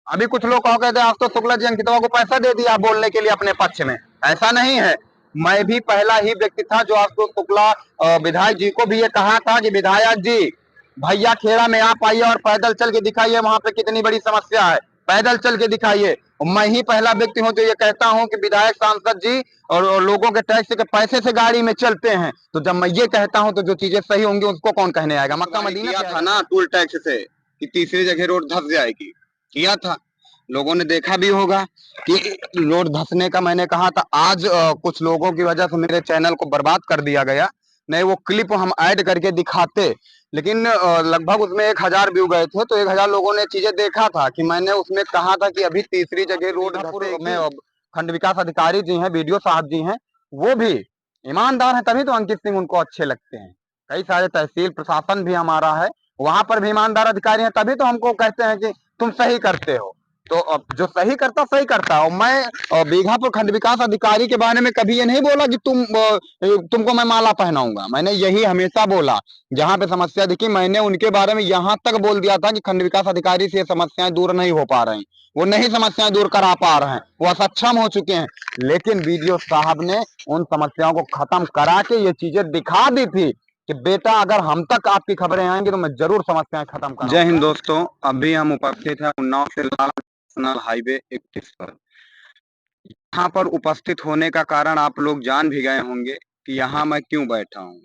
अभी कुछ लोग कहो कहते हैं आशुतोष शुक्ला जी अंकितवा को पैसा दे दिया बोलने के लिए अपने पक्ष में। ऐसा नहीं है। मैं भी पहला ही व्यक्ति था जो आशुतोष शुक्ला विधायक जी को भी ये कहा था कि विधायक जी भैया खेड़ा में आप आइए और पैदल चल के दिखाइए वहां पे कितनी बड़ी समस्या है, पैदल चल के दिखाइए। मैं ही पहला व्यक्ति हूं जो ये कहता हूं कि विधायक सांसद जी और लोगों के टैक्स के पैसे से गाड़ी में चलते हैं। तो जब मैं ये कहता हूं तो जो चीजें सही होंगी उसको कौन कहने आएगा। मक्का मदीना किया था ना टूल टैक्स से कि तीसरी जगह रोड धंस जाएगी, किया था। लोगों ने देखा भी होगा कि रोड धंसने का मैंने कहा था। आज कुछ लोगों की वजह से मेरे चैनल को बर्बाद कर दिया गया। नहीं वो क्लिप हम ऐड करके दिखाते, लेकिन लगभग उसमें 1000 व्यू गए थे, तो 1000 लोगों ने चीजें देखा था कि मैंने उसमें कहा था कि अभी तीसरी जगह रोड में खंड विकास अधिकारी जी हैं, बीडीओ साहब जी हैं, वो भी ईमानदार हैं, तभी तो अंकित सिंह उनको अच्छे लगते हैं। कई सारे तहसील प्रशासन भी हमारा है, वहां पर भी ईमानदार अधिकारी हैं, तभी तो हमको कहते हैं कि तुम सही करते हो। तो जो सही करता सही करता। और मैं बीघापुर खंड विकास अधिकारी के बारे में कभी ये नहीं बोला कि तुमको मैं माला पहनाऊंगा। मैंने यही हमेशा बोला, जहां पे समस्या दिखी मैंने उनके बारे में यहां तक बोल दिया था कि खंड विकास अधिकारी से ये समस्याएं दूर नहीं हो पा रही, वो नहीं समस्याएं दूर करा पा रहे हैं, वो असक्षम हो चुके हैं। लेकिन बीडीओ साहब ने उन समस्याओं को खत्म करा के ये चीजें दिखा दी थी कि बेटा अगर हम तक आपकी खबरें आएंगी तो मैं जरूर समस्याएं खत्म करूंगा। जय हिंद दोस्तों, अभी हम उपस्थित हैं उन्नाव से लाल नेशनल हाईवे 21 पर। यहाँ पर उपस्थित होने का कारण आप लोग जान भी गए होंगे कि यहाँ मैं क्यों बैठा हूँ।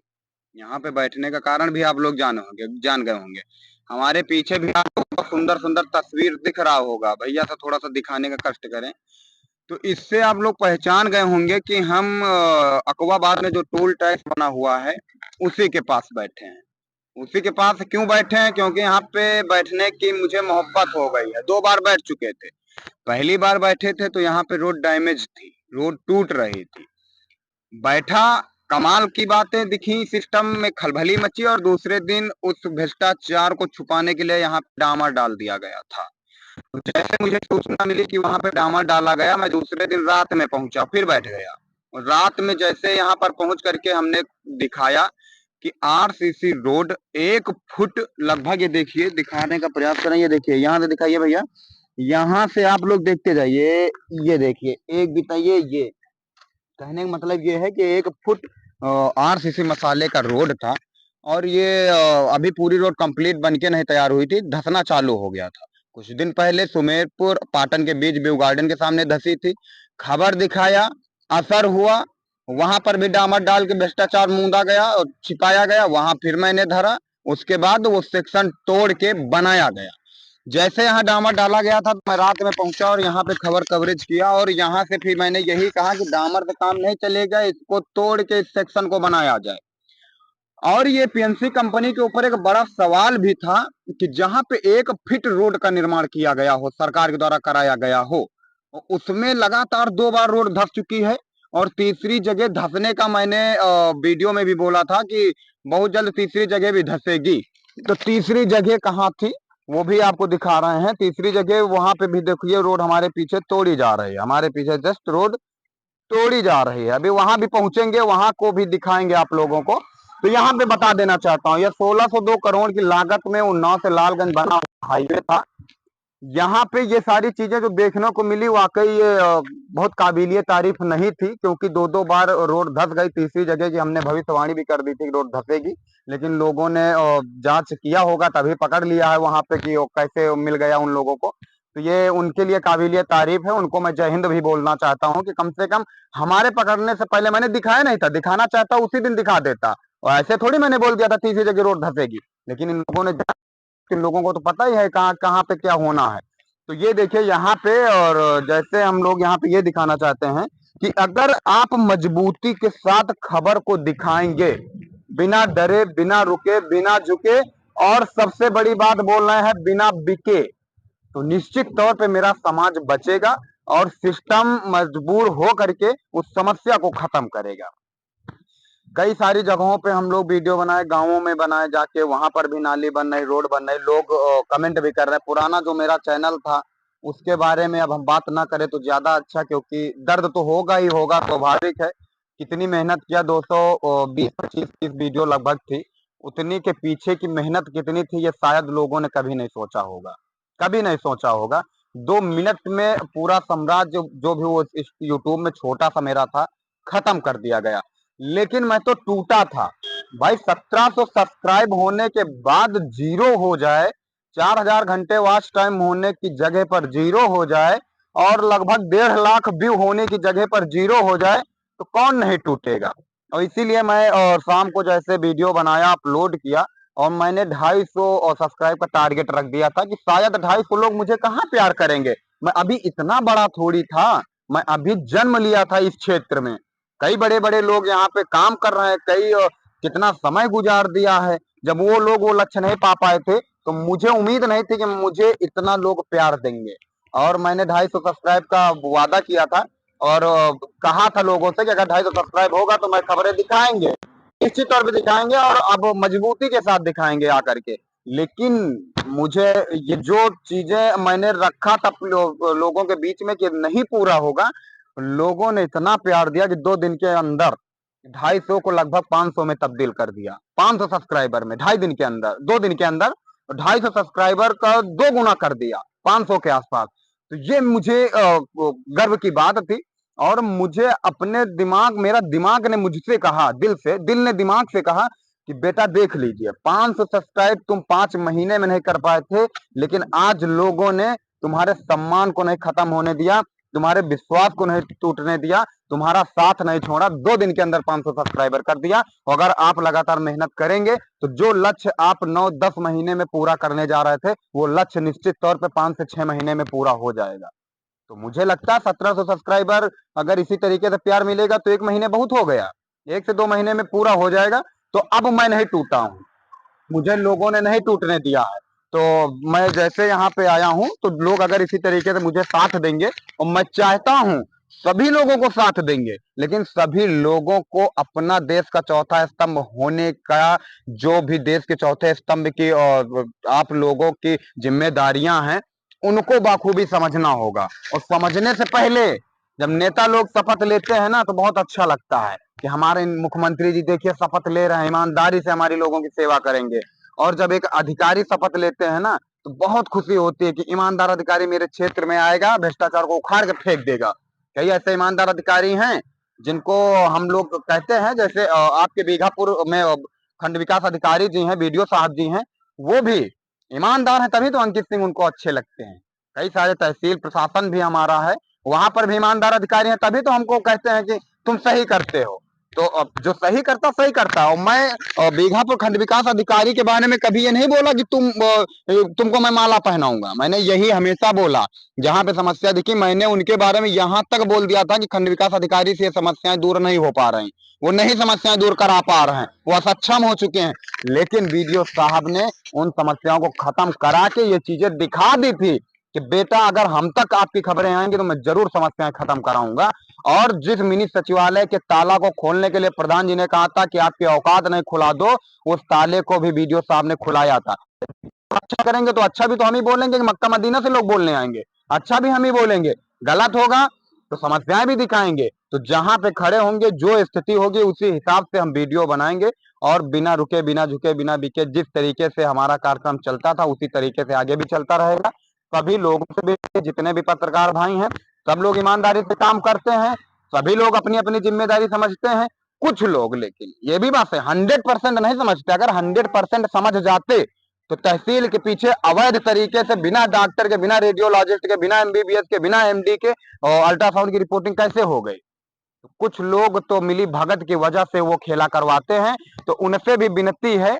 यहाँ पे बैठने का कारण भी आप लोग जान गए होंगे। हमारे पीछे भी आपको सुंदर सुंदर तस्वीर दिख रहा होगा। भैया से थोड़ा सा दिखाने का कष्ट करें तो इससे आप लोग पहचान गए होंगे कि हम अकवाबाद में जो टोल टैक्स बना हुआ है उसी के पास बैठे हैं। उसी के पास क्यों बैठे हैं? क्योंकि यहाँ पे बैठने की मुझे मोहब्बत हो गई है। 2 बार बैठ चुके थे। पहली बार बैठे थे तो यहाँ पे रोड डैमेज थी, रोड टूट रही थी। बैठा, कमाल की बातें दिखी, सिस्टम में खलबली मची और दूसरे दिन उस भ्रष्टाचार को छुपाने के लिए यहाँ पे डामर डाल दिया गया था। तो जैसे मुझे सूचना मिली कि वहां पे डामर डाला गया, मैं दूसरे दिन रात में पहुंचा, फिर बैठ गया। और रात में जैसे यहाँ पर पहुंच करके हमने दिखाया कि आरसीसी रोड 1 फुट लगभग, ये देखिए दिखाने का प्रयास करें, ये देखिए यहाँ से दिखाइए भैया, यहाँ से आप लोग देखते जाइए, ये देखिए एक बिताइए। ये कहने का मतलब ये है कि 1 फुट आरसीसी मसाले का रोड था और ये अभी पूरी रोड कंप्लीट बनके नहीं तैयार हुई थी, धंसना चालू हो गया था। कुछ दिन पहले सुमेरपुर पाटन के बीच व्यू गार्डन के सामने धसी थी। खबर दिखाया, असर हुआ, वहां पर भी डामर डाल के भ्रष्टाचार मूंदा गया और छिपाया गया। वहां फिर मैंने धरा, उसके बाद वो सेक्शन तोड़ के बनाया गया। जैसे यहाँ डामर डाला गया था तो मैं रात में पहुंचा और यहाँ पे खबर कवरेज किया और यहाँ से फिर मैंने यही कहा कि डामर से काम नहीं चलेगा, इसको तोड़ के इस सेक्शन को बनाया जाए। और ये पीएनसी कंपनी के ऊपर एक बड़ा सवाल भी था कि जहां पे 1 फीट रोड का निर्माण किया गया हो, सरकार के द्वारा कराया गया हो, उसमें लगातार 2 बार रोड धस चुकी है और तीसरी जगह धसने का मैंने वीडियो में भी बोला था कि बहुत जल्द तीसरी जगह भी धसेगी। तो तीसरी जगह कहाँ थी वो भी आपको दिखा रहे हैं। तीसरी जगह वहां पे भी देखिए रोड हमारे पीछे तोड़ी जा रही है, हमारे पीछे जस्ट रोड तोड़ी जा रही है। अभी वहां भी पहुंचेंगे, वहां को भी दिखाएंगे आप लोगों को। तो यहाँ पे बता देना चाहता हूँ, यह 1602 करोड़ की लागत में उन्नाव से लालगंज बना हाईवे था। यहाँ पे ये सारी चीजें जो देखने को मिली, वाकई ये बहुत काबिलियत तारीफ नहीं थी, क्योंकि 2 बार रोड धस गई। तीसरी जगह की हमने भविष्यवाणी भी कर दी थी कि रोड धसेगी, लेकिन लोगों ने जांच किया होगा तभी पकड़ लिया है वहां पे कि वो कैसे मिल गया उन लोगों को। तो ये उनके लिए काबिलियत तारीफ है, उनको मैं जय हिंद भी बोलना चाहता हूँ कि कम से कम हमारे पकड़ने से पहले मैंने दिखाया नहीं था, दिखाना चाहता उसी दिन दिखा देता। और ऐसे थोड़ी मैंने बोल दिया था तीसरी जगह रोड धसेगी, लेकिन इन लोगों ने, इन लोगों को तो पता ही है कहाँ कहाँ पे क्या होना है। तो ये देखिए यहाँ पे, और जैसे हम लोग यहाँ पे ये दिखाना चाहते हैं कि अगर आप मजबूती के साथ खबर को दिखाएंगे, बिना डरे, बिना रुके, बिना झुके, और सबसे बड़ी बात बोल रहे हैं बिना बिके, तो निश्चित तौर पे मेरा समाज बचेगा और सिस्टम मजबूर हो करके उस समस्या को खत्म करेगा। कई सारी जगहों पे हम लोग वीडियो बनाए, गांवों में बनाए जाके, वहां पर भी नाली बन रही, रोड बन रही, लोग कमेंट भी कर रहे हैं। पुराना जो मेरा चैनल था उसके बारे में अब हम बात ना करें तो ज्यादा अच्छा, क्योंकि दर्द तो होगा ही होगा, स्वाभाविक है। कितनी मेहनत किया, 220-25 वीडियो लगभग थी, उतनी के पीछे की मेहनत कितनी थी ये शायद लोगों ने कभी नहीं सोचा होगा, कभी नहीं सोचा होगा। 2 मिनट में पूरा साम्राज्य जो भी वो इस यूट्यूब में छोटा सा मेरा था खत्म कर दिया गया। लेकिन मैं तो टूटा था भाई, 1700 सब्सक्राइब होने के बाद जीरो हो जाए, 4000 घंटे वॉच टाइम होने की जगह पर जीरो हो जाए, और लगभग 1.5 लाख व्यू होने की जगह पर जीरो हो जाए, तो कौन नहीं टूटेगा। और इसीलिए मैं और शाम को जैसे वीडियो बनाया, अपलोड किया, और मैंने 250 सब्सक्राइब का टारगेट रख दिया था कि शायद 250 लोग मुझे कहाँ प्यार करेंगे। मैं अभी इतना बड़ा थोड़ी था, मैं अभी जन्म लिया था इस क्षेत्र में। कई बड़े बड़े लोग यहाँ पे काम कर रहे हैं, कई कितना समय गुजार दिया है। जब वो लोग वो लक्ष्य नहीं पा पाए थे, तो मुझे उम्मीद नहीं थी कि मुझे इतना लोग प्यार देंगे। और मैंने 250 सब्सक्राइब का वादा किया था, और कहा था लोगों से कि अगर 250 सब्सक्राइब होगा तो मैं खबरें दिखाएंगे, निश्चित तौर पे दिखाएंगे, और अब मजबूती के साथ दिखाएंगे आकर के। लेकिन मुझे ये जो चीजें मैंने रखा था लोगों के बीच में कि नहीं पूरा होगा, लोगों ने इतना प्यार दिया कि 2 दिन के अंदर 250 को लगभग 500 में तब्दील कर दिया। 500 सब्सक्राइबर में 2.5 दिन के अंदर, 2 दिन के अंदर 250 सब्सक्राइबर का 2 गुना कर दिया, 500 के आसपास। तो ये मुझे गर्व की बात थी। और मुझे अपने दिमाग, मेरा दिमाग ने मुझसे कहा, दिल ने दिमाग से कहा कि बेटा देख लीजिए, 500 सब्सक्राइब तुम 5 महीने में नहीं कर पाए थे, लेकिन आज लोगों ने तुम्हारे सम्मान को नहीं खत्म होने दिया, तुम्हारे विश्वास को नहीं टूटने दिया, तुम्हारा साथ नहीं छोड़ा, 2 दिन के अंदर 500 सब्सक्राइबर कर दिया। अगर आप लगातार मेहनत करेंगे तो जो लक्ष्य आप 9-10 महीने में पूरा करने जा रहे थे, वो लक्ष्य निश्चित तौर पे 5 से 6 महीने में पूरा हो जाएगा। तो मुझे लगता है 1700 सब्सक्राइबर अगर इसी तरीके से प्यार मिलेगा तो 1 महीने बहुत हो गया, 1 से 2 महीने में पूरा हो जाएगा। तो अब मैं नहीं टूटा हूं, मुझे लोगों ने नहीं टूटने दिया है। तो मैं जैसे यहाँ पे आया हूँ, तो लोग अगर इसी तरीके से मुझे साथ देंगे, और मैं चाहता हूँ सभी लोगों को साथ देंगे, लेकिन सभी लोगों को अपना देश का चौथा स्तंभ होने का, जो भी देश के चौथे स्तंभ की और आप लोगों की जिम्मेदारियां हैं, उनको बाखूबी समझना होगा। और समझने से पहले जब नेता लोग शपथ लेते हैं ना, तो बहुत अच्छा लगता है कि हमारे मुख्यमंत्री जी देखिए शपथ ले रहे हैं, ईमानदारी से हमारी लोगों की सेवा करेंगे। और जब एक अधिकारी शपथ लेते हैं ना, तो बहुत खुशी होती है कि ईमानदार अधिकारी मेरे क्षेत्र में आएगा, भ्रष्टाचार को उखाड़ के फेंक देगा। कई ऐसे ईमानदार अधिकारी हैं जिनको हम लोग कहते हैं, जैसे आपके बीघापुर में खंड विकास अधिकारी जी हैं, बीडीओ साहब जी हैं, वो भी ईमानदार हैं, तभी तो अंकित सिंह उनको अच्छे लगते हैं। कई सारे तहसील प्रशासन भी हमारा है, वहां पर भी ईमानदार अधिकारी हैं, तभी तो हमको कहते हैं कि तुम सही करते हो। तो जो सही करता है। और मैं बीघापुर खंड विकास अधिकारी के बारे में कभी ये नहीं बोला कि तुमको मैं माला पहनाऊंगा, मैंने यही हमेशा बोला। जहां पे समस्या दिखी, मैंने उनके बारे में यहां तक बोल दिया था कि खंड विकास अधिकारी से ये समस्याएं दूर नहीं हो पा रही, वो नहीं समस्याएं दूर करा पा रहे हैं, वो असक्षम हो चुके हैं। लेकिन बीडीओ साहब ने उन समस्याओं को खत्म करा के ये चीजें दिखा दी थी कि बेटा अगर हम तक आपकी खबरें आएंगी तो मैं जरूर समस्याएं खत्म कराऊंगा। और जिस मिनी सचिवालय के ताला को खोलने के लिए प्रधान जी ने कहा था कि आपकी औकात नहीं खुला दो, उस ताले को भी बीडीओ साहब ने खुलाया था। अच्छा करेंगे तो अच्छा भी तो हम ही बोलेंगे कि मक्का मदीना से लोग बोलने आएंगे, अच्छा भी हम ही बोलेंगे। गलत होगा तो समस्याएं भी दिखाएंगे। तो जहां पे खड़े होंगे, जो स्थिति होगी उसी हिसाब से हम वीडियो बनाएंगे, और बिना रुके, बिना झुके, बिना बिके, जिस तरीके से हमारा कार्यक्रम चलता था उसी तरीके से आगे भी चलता रहेगा। सभी लोगों से भी, जितने भी पत्रकार भाई हैं, सब लोग ईमानदारी से काम करते हैं, सभी लोग अपनी अपनी जिम्मेदारी समझते हैं। कुछ लोग, लेकिन ये भी बात है, 100% नहीं समझते। अगर 100% समझ जाते तो तहसील के पीछे अवैध तरीके से बिना डॉक्टर के, बिना रेडियोलॉजिस्ट के, बिना एमबीबीएस के, बिना एमडी के अल्ट्रासाउंड की रिपोर्टिंग कैसे हो गई। तो कुछ लोग तो मिली भगत की वजह से वो खेला करवाते हैं। तो उनसे भी विनती है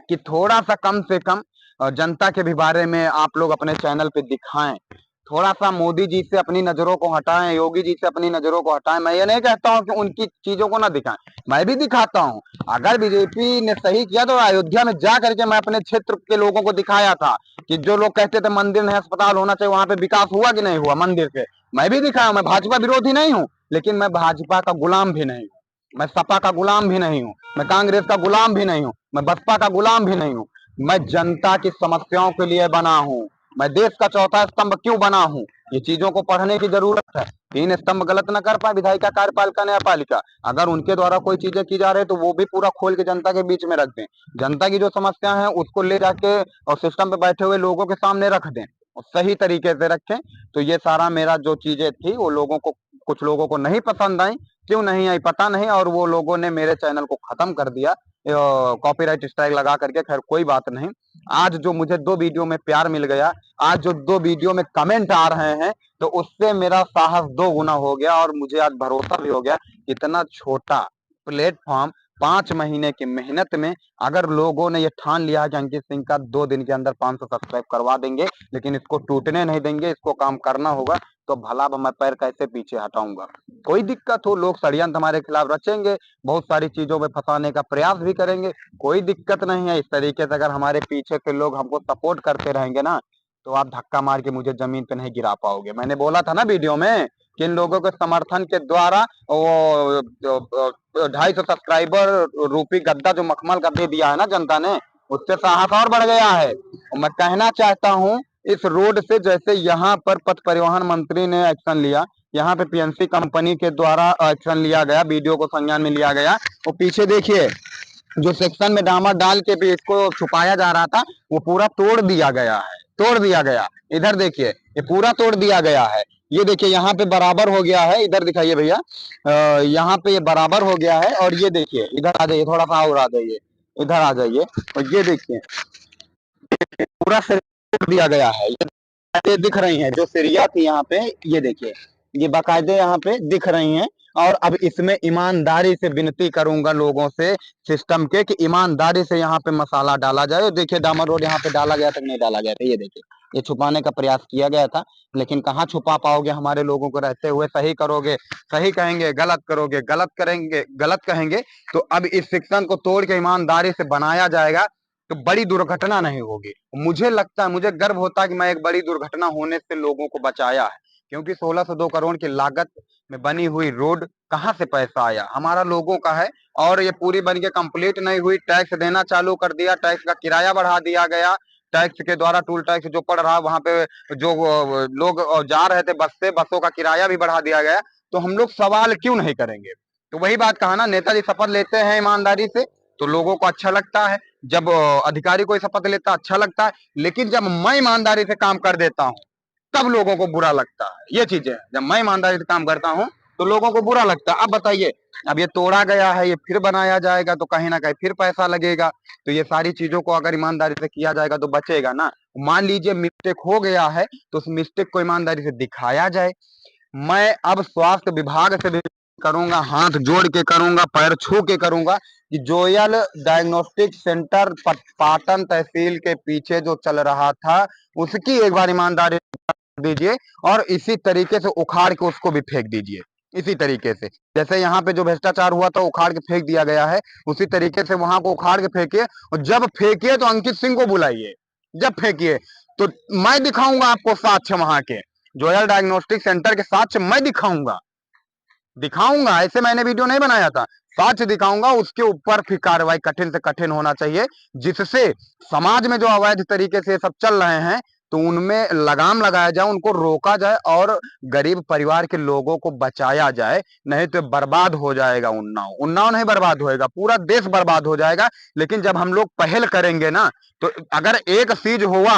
कि थोड़ा सा कम से कम जनता के भी बारे में आप लोग अपने चैनल पे दिखाएं। थोड़ा सा मोदी जी से अपनी नजरों को हटाएं, योगी जी से अपनी नजरों को हटाएं। मैं ये नहीं कहता हूं कि उनकी चीजों को ना दिखाएं, मैं भी दिखाता हूं। अगर बीजेपी ने सही किया तो अयोध्या में जा करके मैं अपने क्षेत्र के लोगों को दिखाया था कि जो लोग कहते थे मंदिर नहीं अस्पताल होना चाहिए, वहां पे विकास हुआ कि नहीं हुआ मंदिर से, मैं भी दिखाया। मैं भाजपा विरोधी नहीं हूँ, लेकिन मैं भाजपा का गुलाम भी नहीं हूँ, मैं सपा का गुलाम भी नहीं हूँ, मैं कांग्रेस का गुलाम भी नहीं हूँ, मैं बसपा का गुलाम भी नहीं हूँ। मैं जनता की समस्याओं के लिए बना हूं। मैं देश का चौथा स्तंभ क्यों बना हूं, ये चीजों को पढ़ने की जरूरत है। 3 स्तंभ गलत ना कर पाए, विधायिका, कार्यपालिका, न्यायपालिका। अगर उनके द्वारा कोई चीजें की जा रही है तो वो भी पूरा खोल के जनता के बीच में रख दें। जनता की जो समस्या है उसको ले जाके और सिस्टम पे बैठे हुए लोगों के सामने रख दें, और सही तरीके से रखें। तो ये सारा मेरा जो चीजें थी वो लोगों को, कुछ लोगों को नहीं पसंद आई, क्यों नहीं आई पता नहीं, और वो लोगों ने मेरे चैनल को खत्म कर दिया कॉपीराइट स्ट्राइक लगा करके। खैर कोई बात नहीं। आज जो मुझे 2 वीडियो में प्यार मिल गया, आज जो 2 वीडियो में कमेंट आ रहे हैं, तो उससे मेरा साहस 2 गुना हो गया, और मुझे आज भरोसा भी हो गया, इतना छोटा प्लेटफॉर्म 5 महीने की मेहनत में अगर लोगों ने ये ठान लिया है कि अंकित सिंह का 2 दिन के अंदर 500 सब्सक्राइब करवा देंगे, लेकिन इसको टूटने नहीं देंगे, इसको काम करना होगा, तो भला अब मैं पैर कैसे पीछे हटाऊंगा। कोई दिक्कत हो, लोग षड्यंत्र हमारे खिलाफ रचेंगे, बहुत सारी चीजों में फंसाने का प्रयास भी करेंगे, कोई दिक्कत नहीं है। इस तरीके से अगर हमारे पीछे से लोग हमको सपोर्ट करते रहेंगे ना, तो आप धक्का मार के मुझे जमीन पे नहीं गिरा पाओगे। मैंने बोला था ना वीडियो में, किन लोगों के समर्थन के द्वारा वो 250 सब्सक्राइबर रूपी गद्दा जो मखमल का दे दिया है ना जनता ने, उससे साहस और बढ़ गया है। और मैं कहना चाहता हूं, इस रोड से जैसे यहाँ पर पथ परिवहन मंत्री ने एक्शन लिया, यहाँ पे पीएनसी कंपनी के द्वारा एक्शन लिया गया, वीडियो को संज्ञान में लिया गया, वो पीछे देखिए जो सेक्शन में डामर डाल के भी इसको छुपाया जा रहा था, वो पूरा तोड़ दिया गया है, तोड़ दिया गया। इधर देखिए, ये पूरा तोड़ दिया गया है। ये देखिए यहाँ पे बराबर हो गया है, इधर दिखाइए भैया, यहाँ पे ये बराबर हो गया है। और ये देखिए, इधर आ जाइए, थोड़ा सा और आ जाइए, इधर आ जाइए, और ये देखिए पूरा तोड़ दिया गया है। ये दिख रही हैं जो सीढ़ियां थी यहाँ पे, ये देखिए, ये बाकायदे यहाँ पे दिख रही हैं। और अब इसमें ईमानदारी से विनती करूंगा लोगों से, सिस्टम के, कि ईमानदारी से यहाँ पे मसाला डाला जाए। देखिए डामर रोड यहाँ पे डाला गया था, नहीं डाला गया था, ये देखिए, ये छुपाने का प्रयास किया गया था, लेकिन कहाँ छुपा पाओगे हमारे लोगों को रहते हुए। सही करोगे सही कहेंगे, गलत करोगे गलत करेंगे, गलत कहेंगे। तो अब इस सेक्शन को तोड़ के ईमानदारी से बनाया जाएगा, तो बड़ी दुर्घटना नहीं होगी। मुझे लगता है, मुझे गर्व होता है कि मैं एक बड़ी दुर्घटना होने से लोगों को बचाया है, क्योंकि 16 से 2 करोड़ की लागत में बनी हुई रोड कहाँ से पैसा आया, हमारा लोगों का है। और ये पूरी बन के कंप्लीट नहीं हुई, टैक्स देना चालू कर दिया, टैक्स का किराया बढ़ा दिया गया, टैक्स के द्वारा टूल टैक्स जो पड़ रहा वहां पे जो लोग जा रहे थे बस से, बसों का किराया भी बढ़ा दिया गया। तो हम लोग सवाल क्यों नहीं करेंगे। तो वही बात कहा ना, नेताजी शपथ लेते हैं ईमानदारी से तो लोगों को अच्छा लगता है, जब अधिकारी कोई शपथ लेता अच्छा लगता है, लेकिन जब मैं ईमानदारी से काम कर देता हूँ तब लोगों को बुरा लगता है। ये चीजें, जब मैं ईमानदारी से काम करता हूँ तो लोगों को बुरा लगता है। अब बताइए, अब ये तोड़ा गया है, ये फिर बनाया जाएगा, तो कहीं ना कहीं फिर पैसा लगेगा। तो ये सारी चीजों को अगर ईमानदारी से किया जाएगा तो बचेगा ना। मान लीजिए मिस्टेक हो गया है, तो उस मिस्टेक को ईमानदारी से दिखाया जाए। मैं अब स्वास्थ्य विभाग से भी करूंगा, हाथ जोड़ के करूंगा, पैर छू के करूंगा, कि जोयल डायग्नोस्टिक सेंटर पाटन तहसील के पीछे जो चल रहा था, उसकी एक बार ईमानदारी दीजिए, और इसी तरीके से उखाड़ के उसको भी फेंक दीजिए। इसी तरीके से जैसे यहाँ पे जो भ्रष्टाचार हुआ था उखाड़ के फेंक दिया गया है, उसी तरीके से वहां को उखाड़ के फेंकिए। और जब फेंकिए तो अंकित सिंह को बुलाइए, जब फेंकिए तो मैं दिखाऊंगा आपको साक्ष्य, वहां के जोयल डायग्नोस्टिक सेंटर के साक्ष्य मैं दिखाऊंगा, दिखाऊंगा। ऐसे मैंने वीडियो नहीं बनाया था, साक्ष्य दिखाऊंगा। उसके ऊपर फिर कार्रवाई कठिन से कठिन होना चाहिए, जिससे समाज में जो अवैध तरीके से सब चल रहे हैं तो उनमें लगाम लगाया जाए, उनको रोका जाए, और गरीब परिवार के लोगों को बचाया जाए। नहीं तो बर्बाद हो जाएगा उन्नाव, उन्नाव नहीं बर्बाद होएगा, पूरा देश बर्बाद हो जाएगा। लेकिन जब हम लोग पहल करेंगे ना, तो अगर एक सीज हुआ,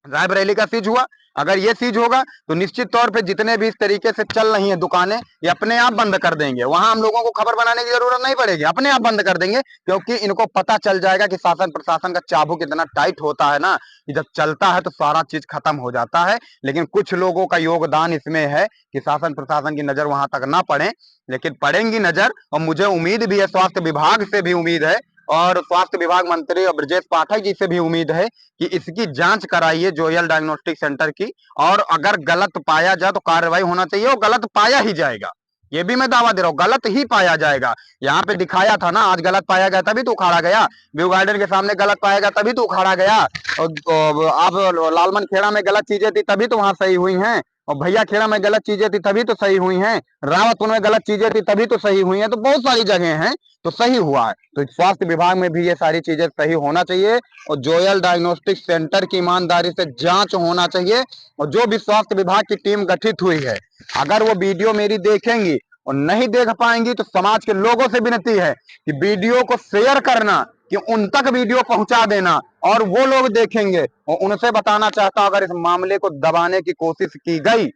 रायबरेली का सीज हुआ, अगर ये सीज होगा तो निश्चित तौर पे जितने भी इस तरीके से चल रही हैं दुकानें, ये अपने आप बंद कर देंगे। वहां हम लोगों को खबर बनाने की जरूरत नहीं पड़ेगी, अपने आप बंद कर देंगे, क्योंकि इनको पता चल जाएगा कि शासन प्रशासन का चाबुक इतना टाइट होता है ना, कि जब चलता है तो सारा चीज खत्म हो जाता है। लेकिन कुछ लोगों का योगदान इसमें है कि शासन प्रशासन की नजर वहां तक ना पड़े, लेकिन पड़ेंगी नजर। और मुझे उम्मीद भी है, स्वास्थ्य विभाग से भी उम्मीद है, और स्वास्थ्य विभाग मंत्री ब्रजेश पाठक जी से भी उम्मीद है कि इसकी जांच कराइए जोयल डायग्नोस्टिक सेंटर की। और अगर गलत पाया जाए तो कार्रवाई होना चाहिए, और गलत पाया ही जाएगा, ये भी मैं दावा दे रहा हूँ, गलत ही पाया जाएगा। यहाँ पे दिखाया था ना, आज गलत पाया गया तभी तो उखाड़ा गया, व्यू गार्डन के सामने गलत पाया गया तभी तो उखाड़ा गया। और आप लालमन खेड़ा में गलत चीजें थी तभी तो वहां सही हुई हैं, और भैया खेड़ा में गलत चीजें थी तभी तो सही हुई हैं, रावतपुर में गलत चीजें थी तभी तो सही हुई हैं। तो बहुत सारी जगह हैं तो सही हुआ है। तो स्वास्थ्य विभाग में भी ये सारी चीजें सही होना चाहिए, और जोयल डायग्नोस्टिक सेंटर की ईमानदारी से जांच होना चाहिए। और जो भी स्वास्थ्य विभाग की टीम गठित हुई है, अगर वो वीडियो मेरी देखेंगी और नहीं देख पाएंगी तो समाज के लोगों से विनती है कि वीडियो को शेयर करना, कि उन तक वीडियो पहुंचा देना और वो लोग देखेंगे। और उनसे बताना चाहता हूं, अगर इस मामले को दबाने की कोशिश की गई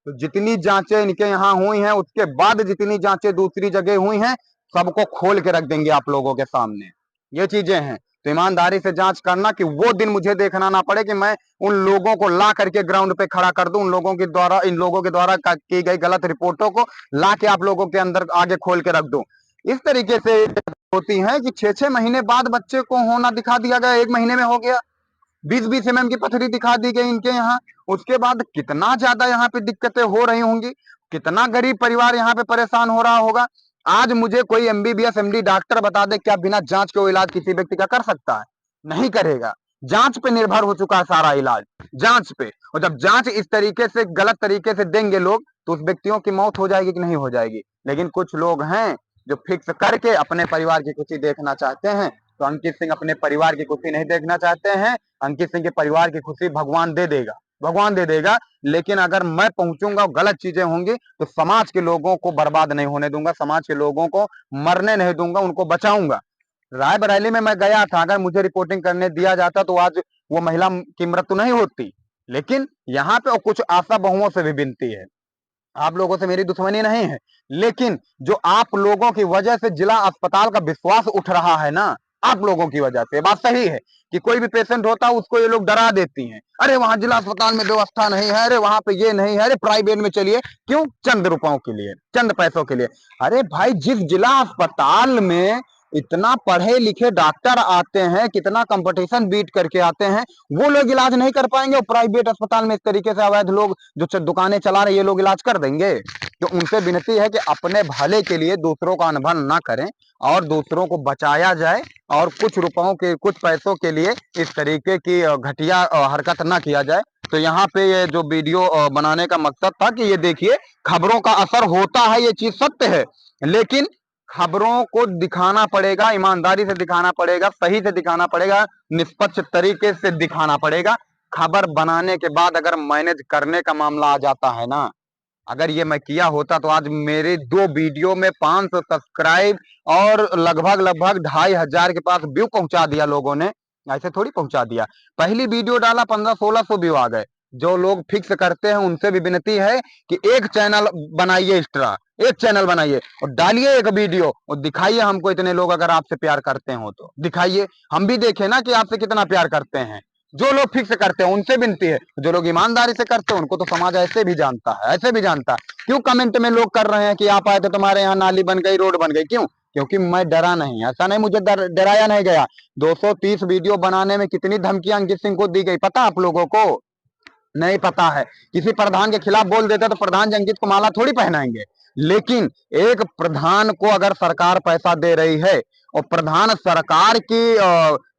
तो जितनी जांचें इनके यहाँ हुई हैं, उसके बाद जितनी जांचें दूसरी जगह हुई हैं, सबको खोल के रख देंगे आप लोगों के सामने। ये चीजें हैं, तो ईमानदारी से जांच करना कि वो दिन मुझे देखना ना पड़े कि मैं उन लोगों को ला करके ग्राउंड पे खड़ा कर दूं, उन लोगों के द्वारा, इन लोगों के द्वारा की गई गलत रिपोर्टों को ला के आप लोगों के अंदर आगे खोल के रख दूं। इस तरीके से होती है कि 6-6 महीने बाद बच्चे को होना दिखा दिया गया, 1 महीने में हो गया। 20-20 mm की पथरी दिखा दी गई इनके यहाँ। उसके बाद कितना ज्यादा यहाँ पे दिक्कतें हो रही होंगी, कितना गरीब परिवार यहाँ पे परेशान हो रहा होगा। आज मुझे कोई MBBS MD डॉक्टर बता दे क्या बिना जांच के वो इलाज किसी व्यक्ति का कर सकता है? नहीं करेगा। जांच पे निर्भर हो चुका है सारा इलाज, जांच पे। और जब जांच इस तरीके से गलत तरीके से देंगे लोग, तो उस व्यक्तियों की मौत हो जाएगी कि नहीं हो जाएगी। लेकिन कुछ लोग हैं जो फिक्स करके अपने परिवार की खुशी देखना चाहते हैं। तो अंकित सिंह अपने परिवार की खुशी नहीं देखना चाहते हैं। अंकित सिंह के परिवार की खुशी भगवान दे देगा, भगवान दे देगा। लेकिन अगर मैं पहुंचूंगा, गलत चीजें होंगी, तो समाज के लोगों को बर्बाद नहीं होने दूंगा, समाज के लोगों को मरने नहीं दूंगा, उनको बचाऊंगा। रायबरेली में मैं गया था, अगर मुझे रिपोर्टिंग करने दिया जाता तो आज वो महिला की मृत्यु नहीं होती। लेकिन यहाँ पे कुछ आशा बहुओं से भी विनती है, आप लोगों से मेरी दुश्मनी नहीं है, लेकिन जो आप लोगों की वजह से जिला अस्पताल का विश्वास उठ रहा है ना, आप लोगों की वजह से। बात सही है कि कोई भी पेशेंट होता है उसको ये लोग डरा देती हैं, अरे वहां जिला अस्पताल में व्यवस्था नहीं है, अरे वहां पे ये नहीं है, अरे प्राइवेट में चलिए। क्यों? चंद रुपयों के लिए, चंद पैसों के लिए। अरे भाई, जिस जिला अस्पताल में इतना पढ़े लिखे डॉक्टर आते हैं, कितना कंपटीशन बीट करके आते हैं, वो लोग इलाज नहीं कर पाएंगे, और प्राइवेट अस्पताल में इस तरीके से अवैध लोग जो दुकानें चला रहे, ये लोग इलाज कर देंगे। तो उनसे विनती है कि अपने भले के लिए दूसरों का अनबन ना करें और दूसरों को बचाया जाए, और कुछ रुपयों के, कुछ पैसों के लिए इस तरीके की घटिया हरकत ना किया जाए। तो यहाँ पे ये जो वीडियो बनाने का मकसद था कि ये देखिए, खबरों का असर होता है, ये चीज सत्य है, लेकिन खबरों को दिखाना पड़ेगा, ईमानदारी से दिखाना पड़ेगा, सही से दिखाना पड़ेगा, निष्पक्ष तरीके से दिखाना पड़ेगा। खबर बनाने के बाद अगर मैनेज करने का मामला आ जाता है ना, अगर ये मैं किया होता तो आज मेरे 2 वीडियो में 500 सब्सक्राइब और लगभग 2500 के पास व्यू पहुंचा दिया लोगों ने। ऐसे थोड़ी पहुंचा दिया, पहली वीडियो डाला 1500-1600 व्यू आ गए। जो लोग फिक्स करते हैं उनसे भी विनती है कि एक चैनल बनाइए, एक्स्ट्रा एक चैनल बनाइए और डालिए एक वीडियो और दिखाइए हमको इतने लोग अगर आपसे प्यार करते हो तो दिखाइए, हम भी देखें ना कि आपसे कितना प्यार करते हैं। जो लोग फिक्स करते हैं उनसे विनती है, जो लोग ईमानदारी से करते हैं उनको तो समाज ऐसे भी जानता है, ऐसे भी जानता है। क्यों कमेंट में लोग कर रहे हैं कि आप आए तो तुम्हारे यहाँ नाली बन गई, रोड बन गई? क्यों? क्योंकि मैं डरा नहीं, ऐसा नहीं, मुझे डराया नहीं गया। 230 वीडियो बनाने में कितनी धमकियां अंकित सिंह को दी गई पता आप लोगों को? नहीं पता है। किसी प्रधान के खिलाफ बोल देते तो प्रधान जी अंकित को माला थोड़ी पहनाएंगे। लेकिन एक प्रधान को अगर सरकार पैसा दे रही है और प्रधान सरकार की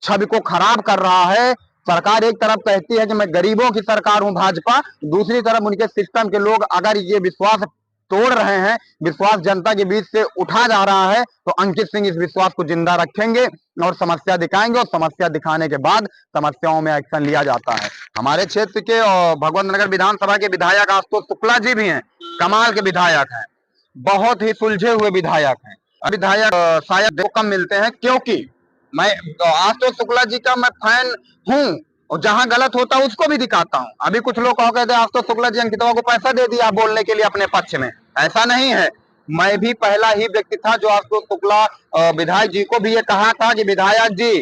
छवि को खराब कर रहा है, सरकार एक तरफ कहती है कि मैं गरीबों की सरकार हूं भाजपा, दूसरी तरफ उनके सिस्टम के लोग अगर ये विश्वास तोड़ रहे हैं, विश्वास जनता के बीच से उठा जा रहा है, तो अंकित सिंह इस विश्वास को जिंदा रखेंगे और समस्या दिखाएंगे, और समस्या दिखाने के बाद समस्याओं में एक्शन लिया जाता है। हमारे क्षेत्र के और भगवंत नगर विधानसभा के विधायक आशुतोष शुक्ला जी भी हैं, कमाल के विधायक हैं, बहुत ही सुलझे हुए विधायक हैं। विधायक शायद कम मिलते हैं, क्योंकि मैं आशुतोष शुक्ला जी का मैं फैन हूं, और जहां गलत होता है उसको भी दिखाता हूं। अभी कुछ लोग कहो कहते हैं आशुतोष शुक्ला जी अंकितवा को पैसा दे दिया बोलने के लिए अपने पक्ष में, ऐसा नहीं है। मैं भी पहला ही व्यक्ति था जो आशुतोष शुक्ला विधायक जी को भी ये कहा था कि विधायक जी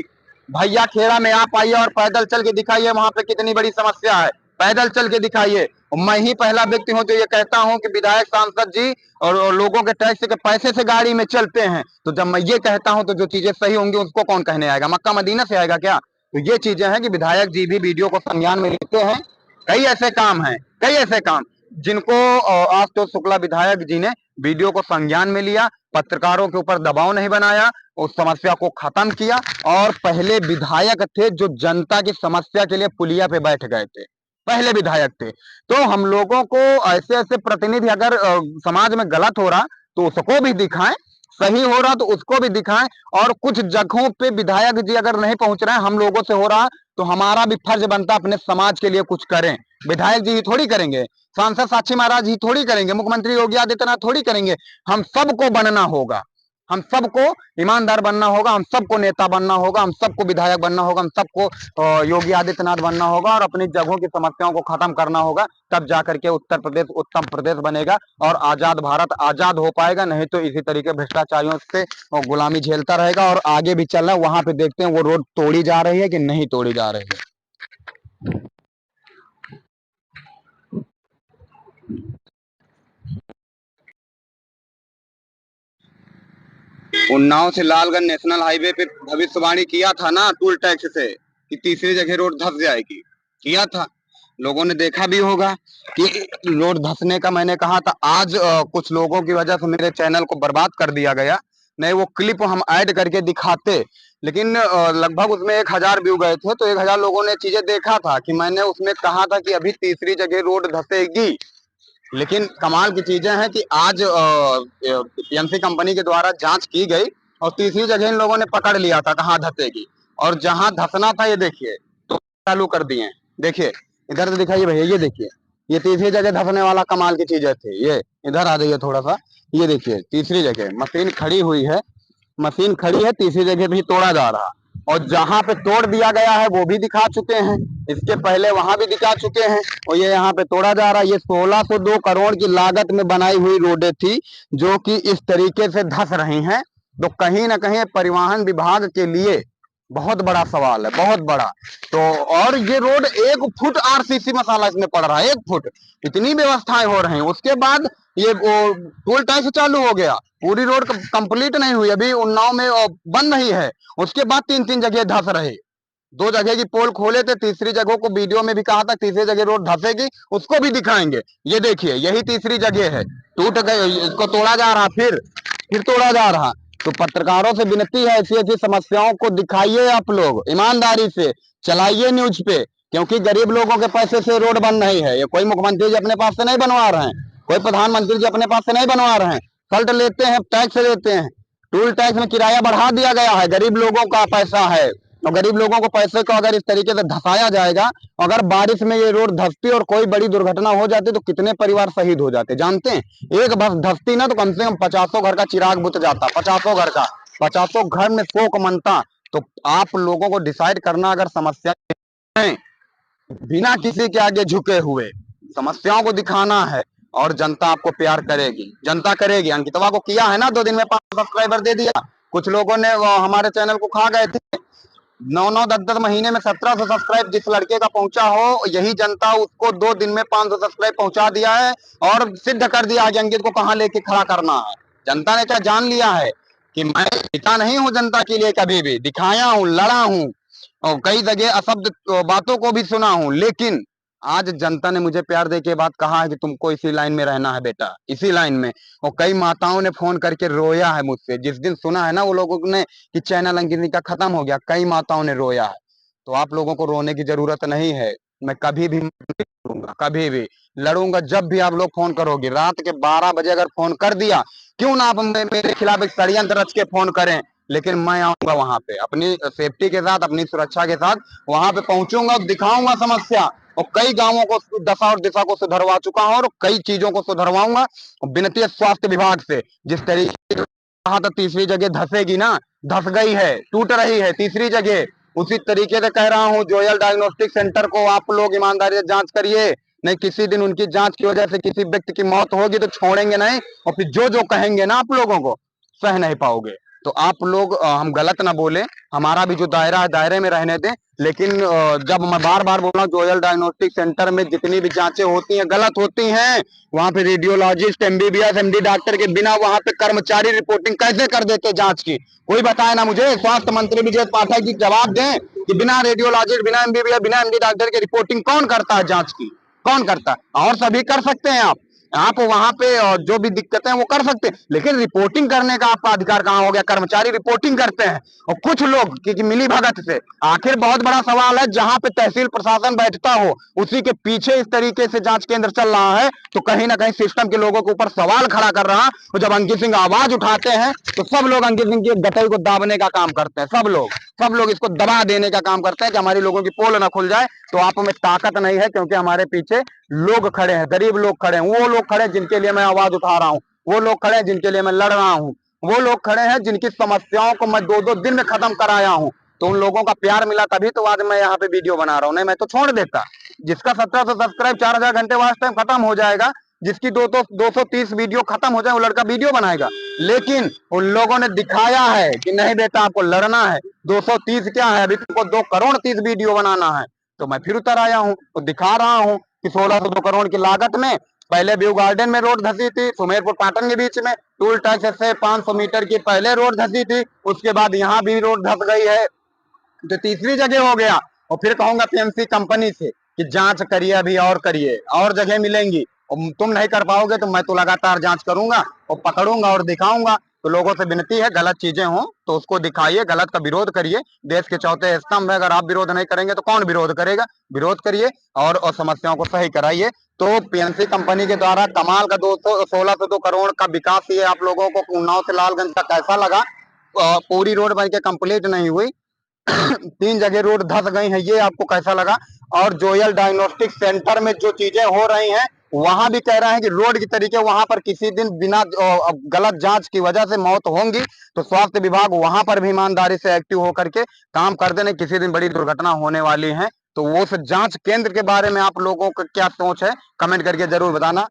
भैया खेड़ा में आप आइए और पैदल चल के दिखाइए वहां पे कितनी बड़ी समस्या है, पैदल चल के दिखाइए। मैं ही पहला व्यक्ति हूं जो ये कहता हूं कि विधायक सांसद जी और लोगों के टैक्स के पैसे से गाड़ी में चलते हैं। तो जब मैं ये कहता हूं तो जो चीजें सही होंगी उसको कौन कहने आएगा? मक्का मदीना से आएगा क्या? तो ये चीजें हैं कि विधायक जी भी वीडियो को संज्ञान में लेते हैं। कई ऐसे काम हैं, कई ऐसे काम जिनको आशुतोष शुक्ला विधायक जी ने वीडियो को संज्ञान में लिया, पत्रकारों के ऊपर दबाव नहीं बनाया, उस समस्या को खत्म किया। और पहले विधायक थे जो जनता की समस्या के लिए पुलिया पे बैठ गए थे, पहले विधायक थे। तो हम लोगों को ऐसे ऐसे प्रतिनिधि अगर समाज में गलत हो रहा तो उसको भी दिखाएं, सही हो रहा तो उसको भी दिखाएं। और कुछ जगहों पे विधायक जी अगर नहीं पहुंच रहे हैं, हम लोगों से हो रहा, तो हमारा भी फर्ज बनता अपने समाज के लिए कुछ करें। विधायक जी ही थोड़ी करेंगे, सांसद साक्षी महाराज ही थोड़ी करेंगे, मुख्यमंत्री योगी आदित्यनाथ थोड़ी करेंगे, हम सबको बनना होगा। हम सबको ईमानदार बनना होगा, हम सबको नेता बनना होगा, हम सबको विधायक बनना होगा, हम सबको योगी आदित्यनाथ बनना होगा और अपनी जगहों की समस्याओं को खत्म करना होगा। तब जाकर के उत्तर प्रदेश उत्तम प्रदेश बनेगा और आजाद भारत आजाद हो पाएगा। नहीं तो इसी तरीके भ्रष्टाचारियों से गुलामी झेलता रहेगा और आगे भी चल रहा है। वहां पे देखते हैं वो रोड तोड़ी जा रही है कि नहीं तोड़ी जा रही है। उन्नाव से लालगंज नेशनल हाईवे पे भविष्यवाणी किया था ना टूल टैक्स से कि तीसरी जगह रोड धंस जाएगी, किया था। लोगों ने देखा भी होगा कि रोड धंसने का मैंने कहा था। आज कुछ लोगों की वजह से मेरे चैनल को बर्बाद कर दिया गया। नहीं वो क्लिप हम ऐड करके दिखाते, लेकिन लगभग उसमें 1000 व्यू गए थे, तो 1000 लोगों ने चीजें देखा था कि मैंने उसमें कहा था कि अभी तीसरी जगह रोड धंसेगी। लेकिन कमाल की चीजें हैं कि आज पीएमसी कंपनी के द्वारा जांच की गई और तीसरी जगह इन लोगों ने पकड़ लिया था कहाँ धंसेगी, और जहां धंसना था ये देखिए तो चालू कर दिए। देखिए इधर से दिखाइए भैया, ये देखिए ये तीसरी जगह धंसने वाला कमाल की चीजें थी। ये इधर आ जाइए थोड़ा सा, ये देखिए तीसरी जगह मशीन खड़ी हुई है, मशीन खड़ी है, तीसरी जगह भी तोड़ा जा रहा। और जहां पे तोड़ दिया गया है वो भी दिखा चुके हैं, इसके पहले वहां भी दिखा चुके हैं, और ये यहाँ पे तोड़ा जा रहा है। ये 1602 करोड़ की लागत में बनाई हुई रोडें थी जो कि इस तरीके से धंस रही हैं। तो कहीं ना कहीं परिवहन विभाग के लिए बहुत बड़ा सवाल है, बहुत बड़ा। तो और ये रोड 1 फुट आरसीसी मसाला इसमें पड़ रहा है, 1 फुट, इतनी व्यवस्थाएं हो रही हैं। उसके बाद ये टोल टैक्स चालू हो गया, पूरी रोड कंप्लीट नहीं हुई, अभी उन्नाव में बन रही है। उसके बाद 3-3 जगह धंस रहे, 2 जगह की पोल खोले थे, तीसरी जगह को वीडियो में भी कहा था तीसरी जगह रोड धंसेगी, उसको भी दिखाएंगे। ये देखिए यही तीसरी जगह है, टूट गए, इसको तोड़ा जा रहा, फिर तोड़ा जा रहा। तो पत्रकारों से विनती है ऐसी ऐसी समस्याओं को दिखाइए, आप लोग ईमानदारी से चलाइए न्यूज पे, क्योंकि गरीब लोगों के पैसे से रोड बन रही है। ये कोई मुख्यमंत्री जी अपने पास से नहीं बनवा रहे हैं, कोई प्रधानमंत्री जी अपने पास से नहीं बनवा रहे हैं, सल्ट लेते हैं, टैक्स लेते हैं। टूल टैक्स में किराया बढ़ा दिया गया है, गरीब लोगों का पैसा है, और गरीब लोगों को पैसे को अगर इस तरीके से धसाया जाएगा, अगर बारिश में ये रोड धसती और कोई बड़ी दुर्घटना हो जाती तो कितने परिवार शहीद हो जाते जानते हैं? एक बस धसती ना तो कम से कम 50 घर का चिराग बुझ जाता, 50 घर का, 50 घर में शोक मनता। तो आप लोगों को डिसाइड करना, अगर समस्या है बिना किसी के आगे झुके हुए समस्याओं को दिखाना है, और जनता आपको प्यार करेगी, जनता करेगी। अंकितवा को किया है ना 2 दिन में 5 सब्सक्राइबर दे दिया। कुछ लोगों ने हमारे चैनल को खा गए थे, 9-9 10-10 महीने में 1700 सब्सक्राइब जिस लड़के का पहुंचा हो, यही जनता उसको 2 दिन में 500 सब्सक्राइब पहुंचा दिया है और सिद्ध कर दिया है कि अंकित को कहां लेके खड़ा करना है। जनता ने क्या जान लिया है कि मैं पिता नहीं हूं जनता के लिए, कभी भी दिखाया हूं, लड़ा हूं और कई जगह अशब्द बातों को भी सुना हूं, लेकिन आज जनता ने मुझे प्यार दे के बात कहा है कि तुमको इसी लाइन में रहना है बेटा, इसी लाइन में। और कई माताओं ने फोन करके रोया है मुझसे, जिस दिन सुना है ना वो लोगों ने कि चैनल अंकित का खत्म हो गया, कई माताओं ने रोया है। तो आप लोगों को रोने की जरूरत नहीं है, मैं कभी भी लड़ूंगा, कभी भी लड़ूंगा। जब भी आप लोग फोन करोगे, रात के 12 बजे अगर फोन कर दिया, क्यों ना आप मेरे खिलाफ एक षड्यंत्र रच के फोन करें, लेकिन मैं आऊंगा वहां पे अपनी सेफ्टी के साथ, अपनी सुरक्षा के साथ वहां पे पहुंचूंगा, दिखाऊंगा समस्या, और कई गांवों को दशा और दिशा को सुधरवा चुका हूं और कई चीजों को सुधरवाऊंगा। विनती है स्वास्थ्य विभाग से, जिस तरीके कहा था तीसरी जगह धसेगी ना, धस गई है, टूट रही है तीसरी जगह, उसी तरीके से कह रहा हूं जोयल डायग्नोस्टिक सेंटर को आप लोग ईमानदारी से जांच करिए। नहीं किसी दिन उनकी जांच की वजह से किसी व्यक्ति की मौत होगी तो छोड़ेंगे नहीं, और फिर जो जो कहेंगे ना आप लोगों को सह नहीं पाओगे। तो आप लोग हम गलत ना बोले, हमारा भी जो दायरा है दायरे में रहने दें। लेकिन जब मैं बार बार बोल रहा हूँ जोयल डायग्नोस्टिक सेंटर में जितनी भी जांचें होती हैं गलत होती हैं। वहां पे रेडियोलॉजिस्ट, एमबीबीएस, एमडी डॉक्टर के बिना वहां पे कर्मचारी रिपोर्टिंग कैसे कर देते जांच की? कोई बताए ना मुझे। स्वास्थ्य मंत्री विजय पाठक जी जवाब दें कि बिना रेडियोलॉजिस्ट, बिना एमबीबीएस, बिना एमडी डॉक्टर के रिपोर्टिंग कौन करता है जांच की? कौन करता है? और सभी कर सकते हैं आप वहां पे जो भी दिक्कतें हैं वो कर सकते हैं, लेकिन रिपोर्टिंग करने का आपका अधिकार कहां हो गया? कर्मचारी रिपोर्टिंग करते हैं और कुछ लोग की मिली भगत से। आखिर बहुत बड़ा सवाल है, जहां पे तहसील प्रशासन बैठता हो उसी के पीछे इस तरीके से जांच केंद्र चल रहा है, तो कहीं ना कहीं सिस्टम के लोगों के ऊपर सवाल खड़ा कर रहा। तो जब अंकित सिंह आवाज उठाते हैं तो सब लोग अंकित सिंह की गटई को दाबने का काम करते हैं, सब लोग इसको दबा देने का काम करते हैं कि हमारी लोगों की पोल ना खुल जाए। तो आप में ताकत नहीं है, क्योंकि हमारे पीछे लोग खड़े हैं, गरीब लोग खड़े हैं, वो लोग खड़े हैं जिनके लिए मैं आवाज उठा रहा हूं, वो लोग खड़े हैं जिनके लिए मैं लड़ रहा हूं। वो लोग खड़े हैं जिनकी समस्याओं को मैं 2-2 दिन में खत्म कराया हूं। तो उन लोगों का प्यार मिला तभी तो आज मैं यहाँ पे वीडियो बना रहा हूँ, नहीं मैं तो छोड़ देता। जिसका 1700 सब्सक्राइब 4000 घंटे वॉच टाइम खत्म हो जाएगा, जिसकी 230 वीडियो खत्म हो जाए, वो लड़का वीडियो बनाएगा। लेकिन उन लोगों ने दिखाया है कि नहीं बेटा आपको लड़ना है, 230 क्या है, अभी तुमको 2 करोड़ 30 वीडियो बनाना है। तो मैं फिर उतर आया हूँ, तो दिखा रहा हूँ कि 1602 करोड़ की लागत में पहले व्यू गार्डन में रोड धसी थी, सुमेरपुर पाटन के बीच में टूल टैक्स से 500 मीटर की पहले रोड धसी थी, उसके बाद यहाँ भी रोड धस गई है, तो तीसरी जगह हो गया। और फिर कहूंगा पीएमसी कंपनी से कि जांच करिए, अभी और करिए, और जगह मिलेंगी, और तुम नहीं कर पाओगे तो मैं तो लगातार जांच करूंगा और पकड़ूंगा और दिखाऊंगा। तो लोगों से विनती है, गलत चीजें हो तो उसको दिखाइए, गलत का विरोध करिए। देश के चौथे स्तंभ है, अगर आप विरोध नहीं करेंगे तो कौन विरोध करेगा? विरोध करिए और समस्याओं को सही कराइए। तो पीएमसी कंपनी के द्वारा कमाल का 1602 करोड़ का विकास ये आप लोगों को उन्नाव से लालगंज का कैसा लगा? पूरी रोड बन के कंप्लीट नहीं हुई, 3 जगह रोड धस गई है, ये आपको कैसा लगा? और जोयल डायग्नोस्टिक सेंटर में जो चीजें हो रही हैं, वहां भी कह रहे हैं कि रोड की तरीके वहां पर किसी दिन बिना गलत जांच की वजह से मौत होंगी, तो स्वास्थ्य विभाग वहां पर भी ईमानदारी से एक्टिव होकर के काम कर देने, किसी दिन बड़ी दुर्घटना होने वाली है। तो वो जांच केंद्र के बारे में आप लोगों का क्या सोच है, कमेंट करके जरूर बताना।